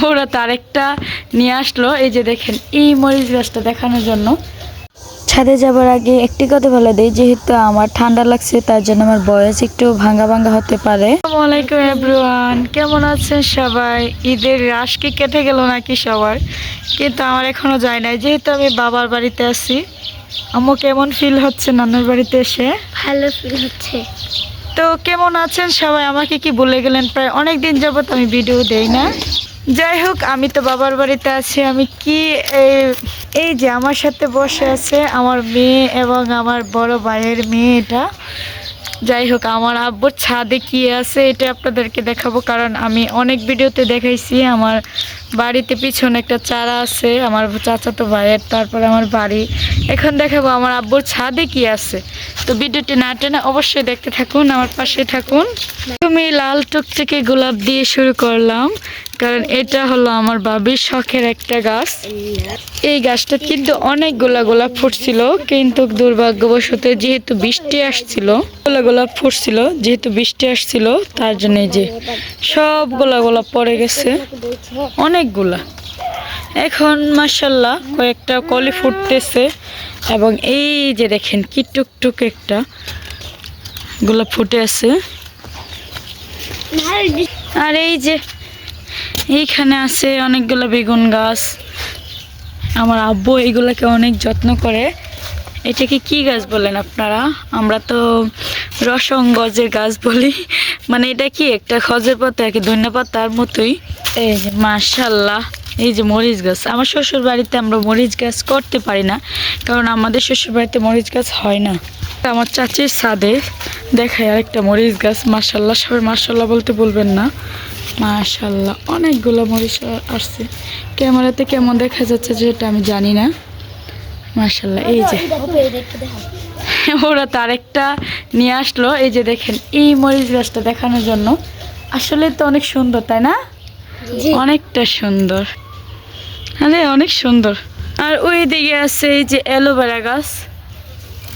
ওরা তো আরেকটা নিয়ে আসলো। এই যে দেখেন, এই মরিচ গাছটা দেখানোর জন্য। ছাদে যাবার আগে একটি কথা বলে দিই, যেহেতু আমার ঠান্ডা লাগছে তার জন্য আমার ভয়েস একটু ভাঙা ভাঙা হতে পারে। আসসালামু আলাইকুম এভরিওয়ান, কেমন আছেন সবাই? ঈদের রাশ কি কেটে গেল নাকি সবার? কিন্তু আমার এখনো যায় নাই, যেহেতু আমি বাবার বাড়িতে আছি। আম্মু কেমন ফিল হচ্ছে নানার বাড়িতে এসে? ভালো ফিল হচ্ছে। তো কেমন আছেন সবাই? আমাকে কি ভুলে গেলেন? প্রায় অনেক দিন যাবত আমি ভিডিও দেই না। যাই হোক, আমি তো বাবার বাড়িতে আছি। আমি কি এই যে আমার সাথে বসে আছে আমার মেয়ে এবং আমার বড় ভাইয়ের মেয়ে। এটা যাই হোক, আমার আব্বুর ছাদে কি আছে এটা আপনাদেরকে দেখাবো, কারণ আমি অনেক ভিডিওতে দেখাইছি। আমার বাড়িতে পিছনে একটা চারা আছে আমার চাচাতো ভাইয়ের, তারপরে আমার বাড়ি। এখন দেখাবো আমার আব্বুর ছাদে কি আছে। তো ভিডিওটি না টেনে অবশ্যই দেখতে থাকুন, আমার পাশে থাকুন। আমি লাল টুকটুকে গোলাপ দিয়ে শুরু করলাম, কারণ এটা হলো আমার বাবির শখের একটা গাছ। এই গাছটা কিন্তু অনেকগুলা গোলাপ ফুটছিল, কিন্তু দুর্ভাগ্যবশত যেহেতু বৃষ্টি আসছিল, গোলাপ ফুটছিল যেহেতু বৃষ্টি আসছিল, তার জন্য যে সব গোলাপ পড়ে গেছে অনেকগুলা। এখন মাশাআল্লাহ কয়েকটা কলি ফুটতেছে, এবং এই যে দেখেন কি টুকটুক একটা গোলাপ ফুটে আছে। আর এই যে এইখানে আছে অনেকগুলো বেগুন গাছ। আমার আব্বু এগুলোকে অনেক যত্ন করে। এটাকে কি গাছ বলেন আপনারা? আমরা তো রসং গজের গাছ বলি। মানে এটা কি একটা খজের পাতা আর কি, ধনিয়া পাতার মতোই। এই যে মাশাআল্লাহ, এই যে মরিচ গাছ। আমার শ্বশুর বাড়িতে আমরা মরিচ গাছ করতে পারি না, কারণ আমাদের শ্বশুর বাড়িতে মরিচ গাছ হয় না। আমার চাচির ছাদে দেখায় আরেকটা মরিচ গাছ। মাশাআল্লাহ, সবাই মাশাআল্লাহ বলতে বলবেন না। মাশাআল্লাহ অনেকগুলো মরিচ আসছে। ক্যামেরাতে কেমন দেখা যাচ্ছে যেটা আমি জানি না। মাশাআল্লাহ, এই যে ওরা তো আরেকটা নিয়ে আসলো। এই যে দেখেন, এই মরিচ গাছটা দেখানোর জন্য। আসলে তো অনেক সুন্দর, তাই না? অনেকটা সুন্দর, আরে অনেক সুন্দর। আর ওই দিকে আছে এই যে অ্যালোভেরা গাছ,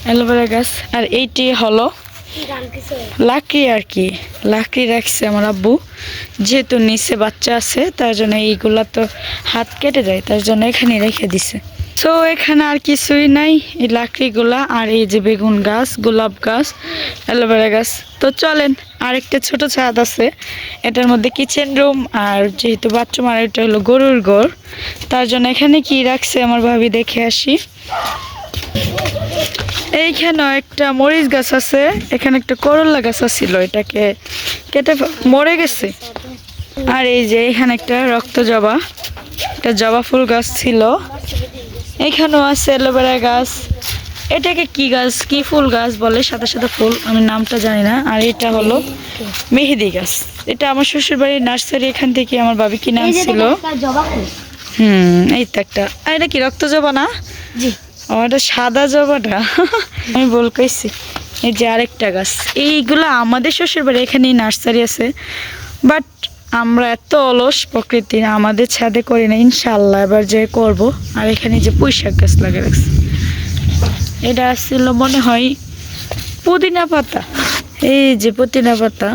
অ্যালোভেরা গাছ। আর এইটি হলো লাকড়ি আর কি, লাকড়ি রাখছে আমার আব্বু। যেহেতু নিচে বাচ্চা আছে তার জন্য এইগুলা তো হাত কেটে যায়, তার জন্য এখানে রেখে দিছে। তো এখানে আর কিছুই নাই, এই লাকড়িগুলা। আর এই যে বেগুন গাছ, গোলাপ গাছ, অ্যালোভেরা গাছ। তো চলেন, আরেকটা ছোট ছাদ আছে, এটার মধ্যে কিচেন রুম। আর যেহেতু বাথরুম, আর এটা হলো গরুর ঘর, তার জন্য এখানে কি রাখছে আমার ভাবি দেখে আসি। এইখানেও একটা মরিচ গাছ আছে, এখানে একটা করলা গাছ ছিল, এটাকে কেটে মরে গেছে। আর এই যে এখানে একটা রক্ত জবা, একটা জবা ফুল গাছ ছিল। এখানেও আছে অ্যালোভেরা গাছ। এটাকে কি গাছ, কি ফুল গাছ বলে, সাদা সাদা ফুল, আমি নামটা জানি না। আর এটা হলো মেহেদি গাছ। এটা আমার শ্বশুর বাড়ির নার্সারি, এখান থেকে আমার বাবি কিনে আনছিল। এই তো একটা। আর এটা কি রক্ত জবা না? জি, ওটা সাদা জবাটা আমি বল কইছি। এই যে আরেকটা গাছ। এইগুলো আমাদের শ্বশুর বাড়ি, এখানেই নার্সারি আছে, বাট আমরা এত অলস প্রকৃতি, আমাদের ছাদে করি না। ইনশাল্লাহ এবার যে করব। আর এখানে যে পুঁইশাক গাছ লাগিয়ে রাখছে, এটা আসছিল মনে হয় পুদিনা পাতা। এই যে পুদিনা পাতা।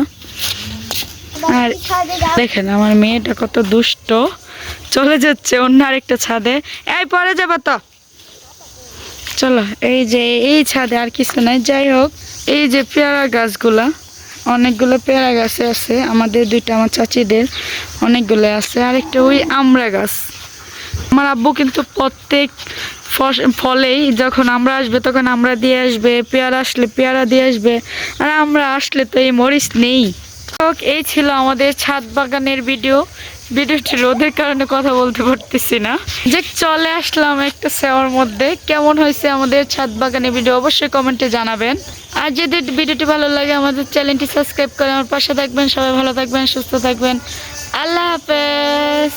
আর দেখেন আমার মেয়েটা কত দুষ্ট, চলে যাচ্ছে অন্য আরেকটা ছাদে। এই পরে যাবো তো, চলো। এই যে এই ছাদে আর কিছু নাই। যাই হোক, এই যে পেয়ারা গাছগুলা, অনেকগুলো পেয়ারা গাছে আছে আমাদের, দুইটা আমার চাচিদের অনেকগুলো আছে। আর একটা ওই আমড়া গাছ। আমার আব্বু কিন্তু প্রত্যেক ফলেই যখন আমরা আসবে তখন আমরা দিয়ে আসবে, পেয়ারা আসলে পেয়ারা দিয়ে আসবে, আর আমরা আসলে তো এই মরিচ নেই। এই ছিল আমাদের ছাদ বাগানের ভিডিওটি রোদের কারণে কথা বলতে পারতেছি না। যে চলে আসলাম একটা সেওয়ার মধ্যে। কেমন হয়েছে আমাদের ছাদ বাগানের ভিডিও অবশ্যই কমেন্টে জানাবেন। আর যদি ভিডিওটি ভালো লাগে আমাদের চ্যানেলটি সাবস্ক্রাইব করে আমার পাশে থাকবেন। সবাই ভালো থাকবেন, সুস্থ থাকবেন। আল্লাহ হাফেজ।